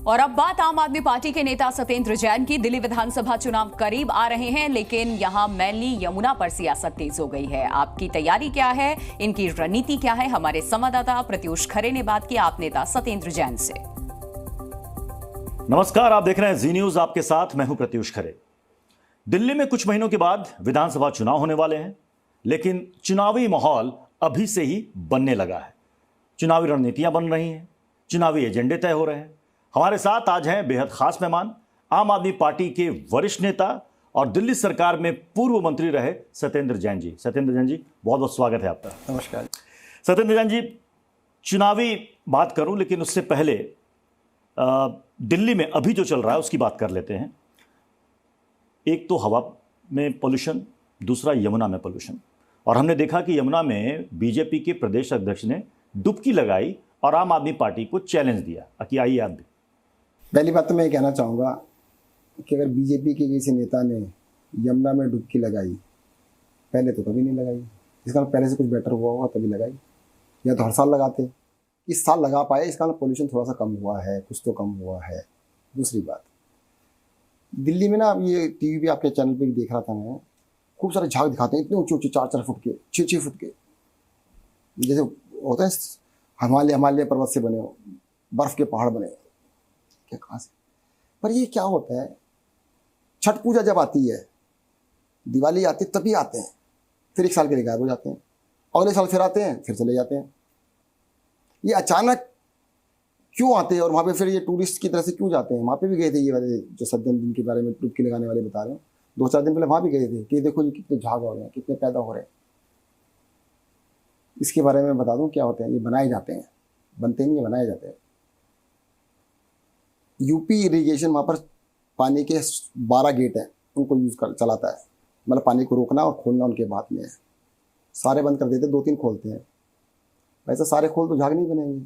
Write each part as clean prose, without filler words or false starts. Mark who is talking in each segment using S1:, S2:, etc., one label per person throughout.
S1: और अब बात आम आदमी पार्टी के नेता सत्येंद्र जैन की। दिल्ली विधानसभा चुनाव करीब आ रहे हैं, लेकिन यहां मैनली यमुना पर सियासत तेज हो गई है। आपकी तैयारी क्या है, इनकी रणनीति क्या है? हमारे संवाददाता प्रत्युष खरे ने बात की आप नेता सत्येंद्र जैन से।
S2: नमस्कार, आप देख रहे हैं जी न्यूज, आपके साथ मैं हूं प्रत्युष खरे। दिल्ली में कुछ महीनों के बाद विधानसभा चुनाव होने वाले हैं, लेकिन चुनावी माहौल अभी से ही बनने लगा है। चुनावी रणनीतियां बन रही हैं, चुनावी एजेंडे तय हो रहे हैं। हमारे साथ आज हैं बेहद खास मेहमान, आम आदमी पार्टी के वरिष्ठ नेता और दिल्ली सरकार में पूर्व मंत्री रहे सत्येंद्र जैन जी। सत्येंद्र जैन जी, बहुत बहुत स्वागत है आपका।
S3: नमस्कार।
S2: सत्येंद्र जैन जी, चुनावी बात करूं लेकिन उससे पहले दिल्ली में अभी जो चल रहा है उसकी बात कर लेते हैं। एक तो हवा में पोल्यूशन, दूसरा यमुना में पोल्यूशन। और हमने देखा कि यमुना में बीजेपी के प्रदेश अध्यक्ष ने डुबकी लगाई और आम आदमी पार्टी को चैलेंज दिया कि आइए आप भी।
S3: पहली बात तो मैं ये कहना चाहूँगा कि अगर बीजेपी के किसी नेता ने यमुना में डुबकी लगाई, पहले तो कभी नहीं लगाई। इसका पहले से कुछ बेटर हुआ होगा तभी लगाई, या तो हर साल लगाते। इस साल लगा पाए, इसका पोल्यूशन थोड़ा सा कम हुआ है, कुछ तो कम हुआ है। दूसरी बात, दिल्ली में ना, अब ये टीवी पे आपके चैनल पे भी देख रहा था मैं, खूब सारे झाग दिखाते हैं, इतने ऊँचे ऊँचे 4-4 फुट के, 6-6 फुट के, जैसे होते हैं हिमालय पर्वत से बने हो, बर्फ के पहाड़ बने हो। क्या कहाँ से? पर ये क्या होता है, छठ पूजा जब आती है, दिवाली आती है, तभी आते हैं, फिर एक साल के लिए गायब हो जाते हैं, अगले साल फिर आते हैं, फिर चले जाते हैं। ये अचानक क्यों आते हैं? और वहाँ पे फिर ये टूरिस्ट की तरह से क्यों जाते हैं? वहाँ पे भी गए थे ये वाले जो सज्जन जिनके बारे में डुबकी लगाने वाले बता रहे हो, 2-4 दिन पहले वहाँ भी गए थे कि देखो ये कितने झाग हो रहे हैं, कितने पैदा हो रहे हैं। इसके बारे में बता दूं क्या होते हैं। ये बनाए जाते हैं, बनते नहीं है, बनाए जाते हैं। यूपी इरिगेशन वहाँ पर पानी के 12 गेट हैं, उनको चलाता है। मतलब पानी को रोकना और खोलना उनके हाथ में है। सारे बंद कर देते, 2-3 खोलते हैं। वैसे सारे खोल तो झाग नहीं बनेंगे,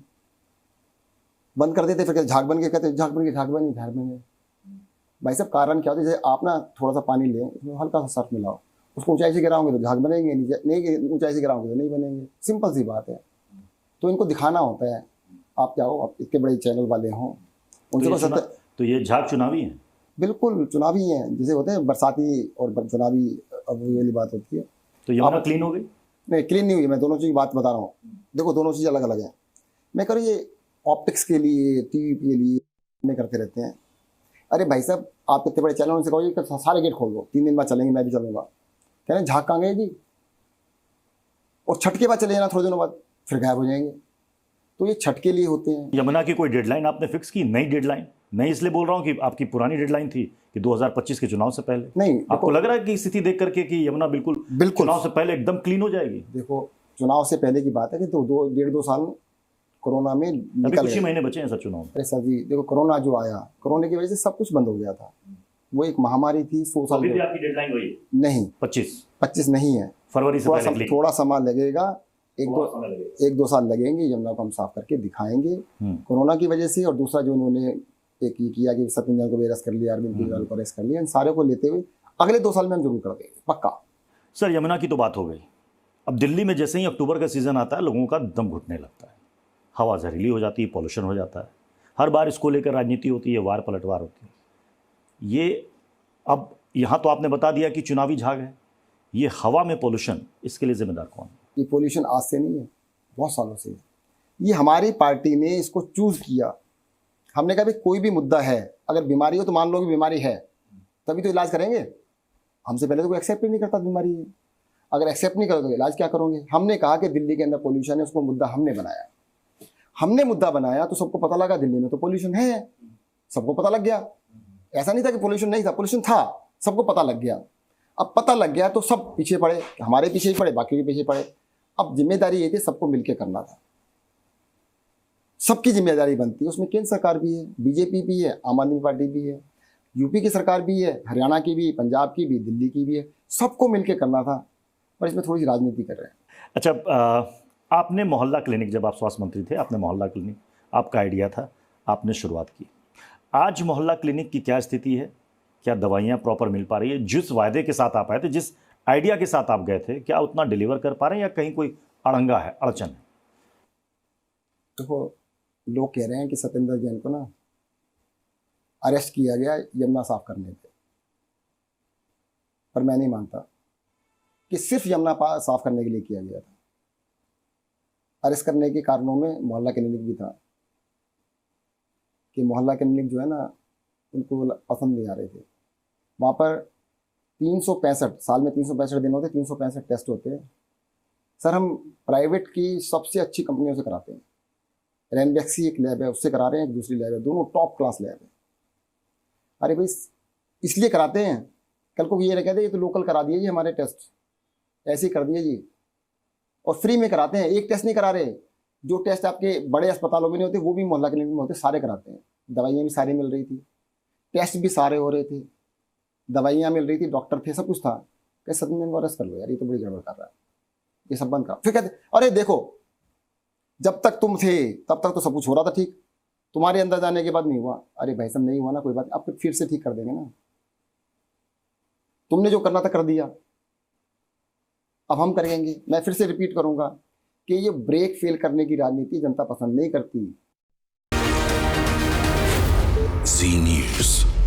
S3: बंद कर देते फिर झाग बन के कहते झाग बन गए। भाई साहब, कारण क्या होता है? जैसे आप ना थोड़ा सा पानी लें, उसमें हल्का सा सर्फ मिलाओ, उसको ऊंचाई से गिराओगे तो झाग बनेंगे, नहीं ऊंचाई से गिराओगे तो नहीं बनेंगे। सिंपल सी बात है। तो इनको दिखाना होता है। आप क्या हो, आप इतने बड़े चैनल वाले हों, उनसे
S2: तो ये झाग चुनावी है?
S3: बिल्कुल चुनावी है। जैसे होते हैं बरसाती और चुनावी, अब ये वाली बात होती है।
S2: तो यमुना क्लीन हो गई?
S3: नहीं, क्लीन नहीं हुई। मैं दोनों चीज़ की बात बता रहा हूँ। देखो, दोनों चीज़ अलग अलग हैं। मैं कह रहा हूँ, ये ऑप्टिक्स के लिए, टीवी के लिए में करते रहते हैं। अरे भाई साहब, आप इतने बड़े चैनल, उनसे कहो सारे गेट खोल दो, 3 दिन बाद चलेंगे, मैं भी चलूँगा। कह रहे झाग कहाँ गए जी? और छठ के बाद चले जाना, थोड़े दिनों बाद फिर गायब हो जाएंगे। तो ये छठ के लिए होते हैं।
S2: यमुना की कोई डेडलाइन आपने फिक्स की? नई डेडलाइन? नहीं, इसलिए बोल रहा हूँ कि आपकी पुरानी डेडलाइन थी कि 2025 के चुनाव से पहले।
S3: नहीं,
S2: आपको लग रहा है कि स्थिति देख करके कि यमुना बिल्कुल चुनाव से पहले एकदम क्लीन हो जाएगी?
S3: देखो, चुनाव से पहले की बात है कि तो 1.5-2 साल कोरोना में
S2: निकल गए। कुछ ही महीने बचे हैं सर चुनाव में।
S3: अरे सर जी, देखो, कोरोना जो आया, कोरोना की वजह से सब कुछ बंद हो गया था। वो एक महामारी थी। 100 साल
S2: की आपकी डेडलाइन वही
S3: नहीं,
S2: 25
S3: नहीं है,
S2: फरवरी से पहले।
S3: थोड़ा समय लगेगा, 1-2 साल लगेंगे। यमुना को हम साफ करके दिखाएंगे। कोरोना की वजह से, और दूसरा जो उन्होंने एक ये किया कि सत्येंद्र को भी अरेस्ट कर लिया, अरविंद केजरीवाल को अरेस्ट कर लिया, इन सारे को लेते हुए अगले 2 साल में हम जरूर कर देंगे, पक्का।
S2: सर, यमुना की तो बात हो गई। अब दिल्ली में जैसे ही अक्टूबर का सीजन आता है, लोगों का दम घुटने लगता है, हवा जहरीली हो जाती है, पॉल्यूशन हो जाता है। हर बार इसको लेकर राजनीति होती है, वार पलटवार होती है। ये अब यहाँ तो आपने बता दिया कि चुनावी झाग है। ये हवा में पोल्यूशन, इसके लिए जिम्मेदार कौन है?
S3: ये पोल्यूशन आज से नहीं है, बहुत सालों से है। ये हमारी पार्टी ने इसको चूज किया। हमने कहा भाई, कोई भी मुद्दा है, अगर बीमारी हो तो मान लो कि बीमारी है, तभी तो इलाज करेंगे। हमसे पहले तो कोई एक्सेप्ट ही नहीं करता बीमारी है। अगर एक्सेप्ट नहीं करोगे तो इलाज क्या करोगे? हमने कहा कि दिल्ली के अंदर पोल्यूशन है, उसको मुद्दा हमने बनाया। हमने मुद्दा बनाया तो सबको पता लगा दिल्ली में तो पोल्यूशन है, सबको पता लग गया। ऐसा नहीं था कि पोल्यूशन नहीं था, पोल्यूशन था, सबको पता लग गया। अब पता लग गया तो सब पीछे पड़े, हमारे पीछे ही पड़े, बाकी के पीछे पड़े। अब जिम्मेदारी ये थी, सबको मिलकर करना था, सबकी जिम्मेदारी बनती है। उसमें केंद्र सरकार भी है, बीजेपी भी है, आम आदमी पार्टी भी है, यूपी की सरकार भी है, हरियाणा की भी, पंजाब की भी, दिल्ली की भी है। सबको मिलकर करना था, पर इसमें थोड़ी सी राजनीति कर रहे हैं।
S2: अच्छा, आपने मोहल्ला क्लिनिक, जब आप स्वास्थ्य मंत्री थे, आपने मोहल्ला क्लिनिक, आपका आइडिया था, आपने शुरुआत की। आज मोहल्ला क्लिनिक की क्या स्थिति है? क्या दवाइयाँ प्रॉपर मिल पा रही है? जिस वायदे के साथ आप आए थे, जिस आइडिया के साथ आप गए थे, क्या उतना डिलीवर कर पा रहे हैं या कहीं कोई अड़ंगा है, अड़चन है?
S3: देखो, लोग कह रहे हैं कि सत्येंद्र जैन को ना अरेस्ट किया गया यमुना साफ करने पे। पर मैं नहीं मानता कि सिर्फ यमुना साफ करने के लिए किया गया था। अरेस्ट करने के कारणों में मोहल्ला क्लिनिक भी था, कि मोहल्ला क्लिनिक जो है ना, उनको पसंद नहीं आ रहे थे। वहाँ पर 365 साल में 365 दिन होते, 365 टेस्ट होते हैं। सर हम प्राइवेट की सबसे अच्छी कंपनियों से कराते हैं। रेनबैक्सी एक लैब है, उससे करा रहे हैं, एक दूसरी लैब है, दोनों टॉप क्लास लैब है। अरे भाई इसलिए कराते हैं, कल को ये कहते हैं ये तो लोकल करा दिए जी हमारे टेस्ट, ऐसे ही कर दिए जी, और फ्री में कराते हैं। एक टेस्ट नहीं करा रहे, जो टेस्ट आपके बड़े अस्पतालों में नहीं होते वो भी मोहल्ला क्लिनिक में होते, सारे कराते हैं। दवाइयाँ भी सारी मिल रही थी, टेस्ट भी सारे हो रहे थे, दवाइयाँ मिल रही थी, डॉक्टर थे, सब कुछ था। कैसे सदमे को अरेस्ट कर लो यार, ये तो बड़ी गड़बड़ कर रहा है, ये सब बंद करा। फिर कहते अरे देखो जब तक तुम थे तब तक तो सब कुछ हो रहा था ठीक, तुम्हारे अंदर जाने के बाद नहीं हुआ। अरे भाई साहब नहीं हुआ ना, कोई बात, अब फिर से ठीक कर देंगे ना। तुमने जो करना था कर दिया, अब हम करेंगे। मैं फिर से रिपीट करूंगा कि ये ब्रेक फेल करने की राजनीति जनता पसंद नहीं करती।
S4: जी न्यूज़।